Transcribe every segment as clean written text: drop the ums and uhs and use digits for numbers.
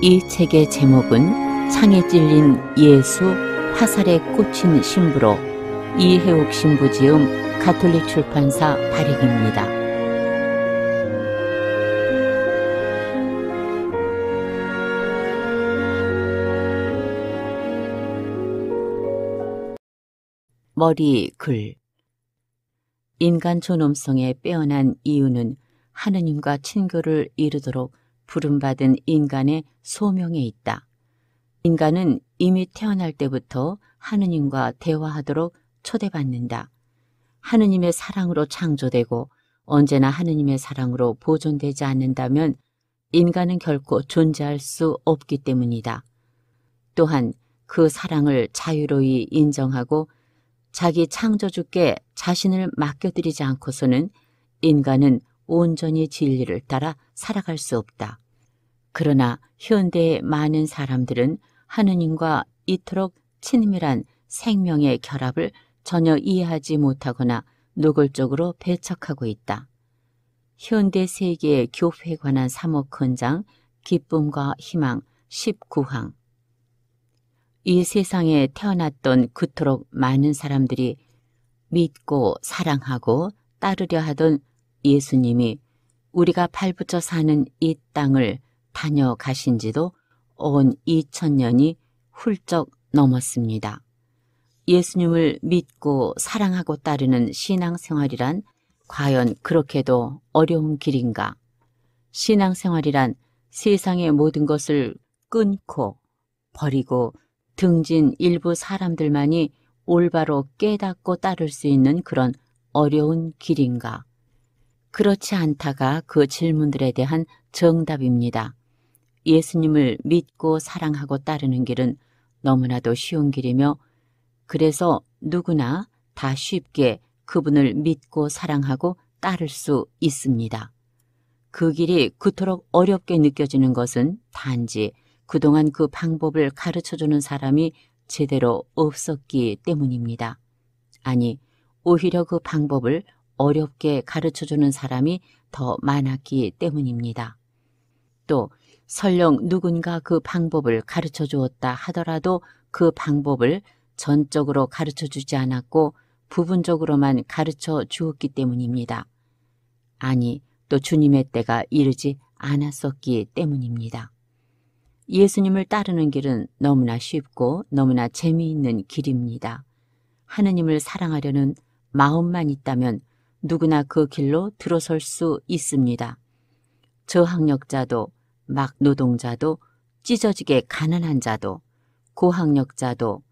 이 책의 제목은 창에 찔린 예수, 화살에 꽂힌 신부로 이혜옥 신부 지음 가톨릭 출판사 발행입니다. 머리 글. 인간 존엄성에 빼어난 이유는 하느님과 친교를 이루도록 부름받은 인간의 소명에 있다. 인간은 이미 태어날 때부터 하느님과 대화하도록 초대받는다. 하느님의 사랑으로 창조되고 언제나 하느님의 사랑으로 보존되지 않는다면 인간은 결코 존재할 수 없기 때문이다. 또한 그 사랑을 자유로이 인정하고 자기 창조주께 자신을 맡겨드리지 않고서는 인간은 온전히 진리를 따라 살아갈 수 없다. 그러나 현대의 많은 사람들은 하느님과 이토록 친밀한 생명의 결합을 전혀 이해하지 못하거나 노골적으로 배척하고 있다. 현대 세계의 교회에 관한 사목헌장 기쁨과 희망 19항. 이 세상에 태어났던 그토록 많은 사람들이 믿고 사랑하고 따르려 하던 예수님이 우리가 발붙여 사는 이 땅을 다녀가신 지도 온 2000년이 훌쩍 넘었습니다. 예수님을 믿고 사랑하고 따르는 신앙생활이란 과연 그렇게도 어려운 길인가? 신앙생활이란 세상의 모든 것을 끊고 버리고 등진 일부 사람들만이 올바로 깨닫고 따를 수 있는 그런 어려운 길인가? 그렇지 않다가 그 질문들에 대한 정답입니다. 예수님을 믿고 사랑하고 따르는 길은 너무나도 쉬운 길이며 그래서 누구나 다 쉽게 그분을 믿고 사랑하고 따를 수 있습니다. 그 길이 그토록 어렵게 느껴지는 것은 단지 그동안 그 방법을 가르쳐주는 사람이 제대로 없었기 때문입니다. 아니, 오히려 그 방법을 어렵게 가르쳐주는 사람이 더 많았기 때문입니다. 또 설령 누군가 그 방법을 가르쳐 주었다 하더라도 그 방법을 전적으로 가르쳐 주지 않았고 부분적으로만 가르쳐 주었기 때문입니다. 아니, 또 주님의 때가 이르지 않았었기 때문입니다. 예수님을 따르는 길은 너무나 쉽고 너무나 재미있는 길입니다. 하느님을 사랑하려는 마음만 있다면 누구나 그 길로 들어설 수 있습니다. 저학력자도 막노동자도 찢어지게 가난한 자도 고학력자도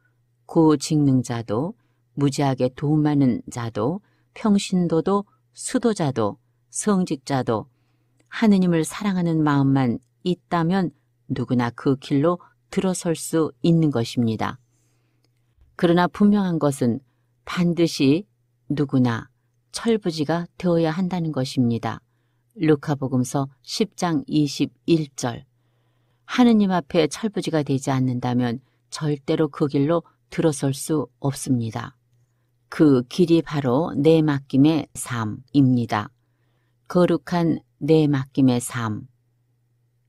고직능자도 무지하게 돈 많은 자도 평신도도 수도자도 성직자도 하느님을 사랑하는 마음만 있다면 누구나 그 길로 들어설 수 있는 것입니다. 그러나 분명한 것은 반드시 누구나 철부지가 되어야 한다는 것입니다. 루카복음서 10장 21절. 하느님 앞에 철부지가 되지 않는다면 절대로 그 길로 들어설 수 없습니다. 그 길이 바로 내 맡김의 삶입니다. 거룩한 내 맡김의 삶.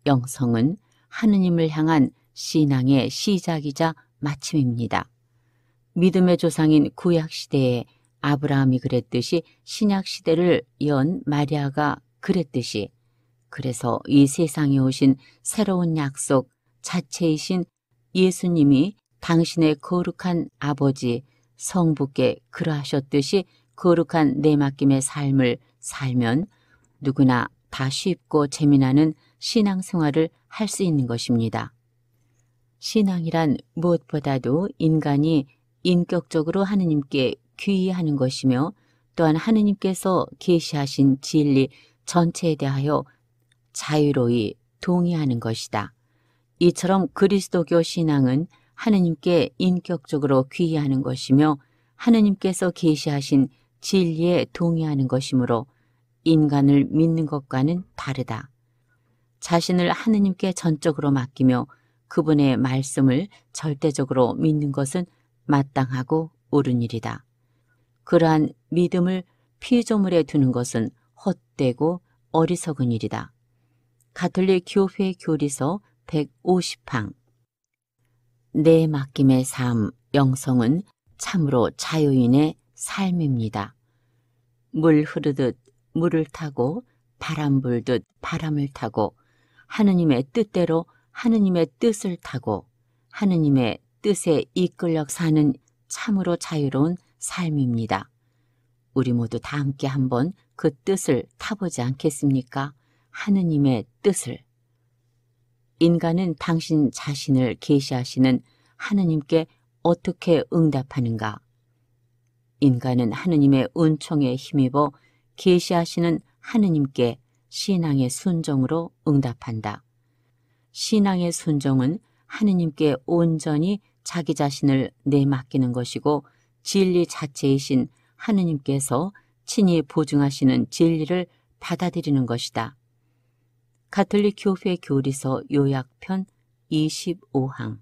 영성은 하느님을 향한 신앙의 시작이자 마침입니다. 믿음의 조상인 구약시대에 아브라함이 그랬듯이 신약시대를 연 마리아가 그랬듯이 그래서 이 세상에 오신 새로운 약속 자체이신 예수님이 당신의 거룩한 아버지 성부께 그러하셨듯이 거룩한 내 맡김의 삶을 살면 누구나 다 쉽고 재미나는 신앙생활을 할 수 있는 것입니다. 신앙이란 무엇보다도 인간이 인격적으로 하느님께 귀의하는 것이며 또한 하느님께서 계시하신 진리 전체에 대하여 자유로이 동의하는 것이다. 이처럼 그리스도교 신앙은 하느님께 인격적으로 귀의하는 것이며 하느님께서 계시하신 진리에 동의하는 것이므로 인간을 믿는 것과는 다르다. 자신을 하느님께 전적으로 맡기며 그분의 말씀을 절대적으로 믿는 것은 마땅하고 옳은 일이다. 그러한 믿음을 피조물에 두는 것은 헛되고 어리석은 일이다. 가톨릭 교회 교리서 450항. 내 맡김의 삶, 영성은 참으로 자유인의 삶입니다. 물 흐르듯 물을 타고 바람 불듯 바람을 타고 하느님의 뜻대로 하느님의 뜻을 타고 하느님의 뜻에 이끌려 사는 참으로 자유로운 삶입니다. 우리 모두 다 함께 한번 그 뜻을 타보지 않겠습니까? 하느님의 뜻을. 인간은 당신 자신을 계시하시는 하느님께 어떻게 응답하는가? 인간은 하느님의 은총에 힘입어 계시하시는 하느님께 신앙의 순종으로 응답한다. 신앙의 순종은 하느님께 온전히 자기 자신을 내맡기는 것이고 진리 자체이신 하느님께서 친히 보증하시는 진리를 받아들이는 것이다. 가톨릭 교회 교리서 요약편 25항.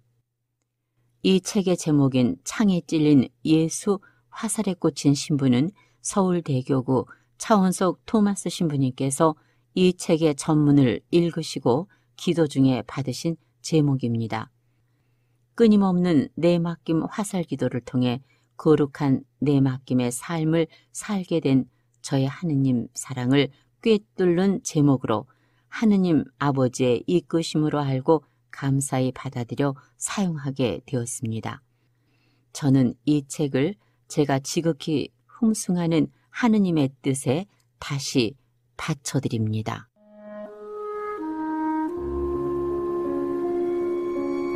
이 책의 제목인 창에 찔린 예수 화살에 꽂힌 신부는 서울대교구 차원석 토마스 신부님께서 이 책의 전문을 읽으시고 기도 중에 받으신 제목입니다. 끊임없는 내맡김 화살 기도를 통해 거룩한 내맡김의 삶을 살게 된 저의 하느님 사랑을 꿰뚫는 제목으로 하느님 아버지의 이끄심으로 알고 감사히 받아들여 사용하게 되었습니다. 저는 이 책을 제가 지극히 흠숭하는 하느님의 뜻에 다시 바쳐드립니다.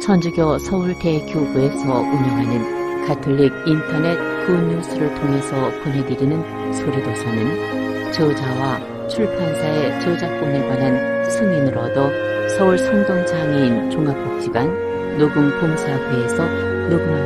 천주교 서울대교구에서 운영하는 가톨릭 인터넷 굿뉴스를 통해서 보내드리는 소리도서는 저자와 출판사의 저작권에 관한 승인을 얻어 서울 성동장애인 종합복지관 녹음봉사회에서 녹음합니다.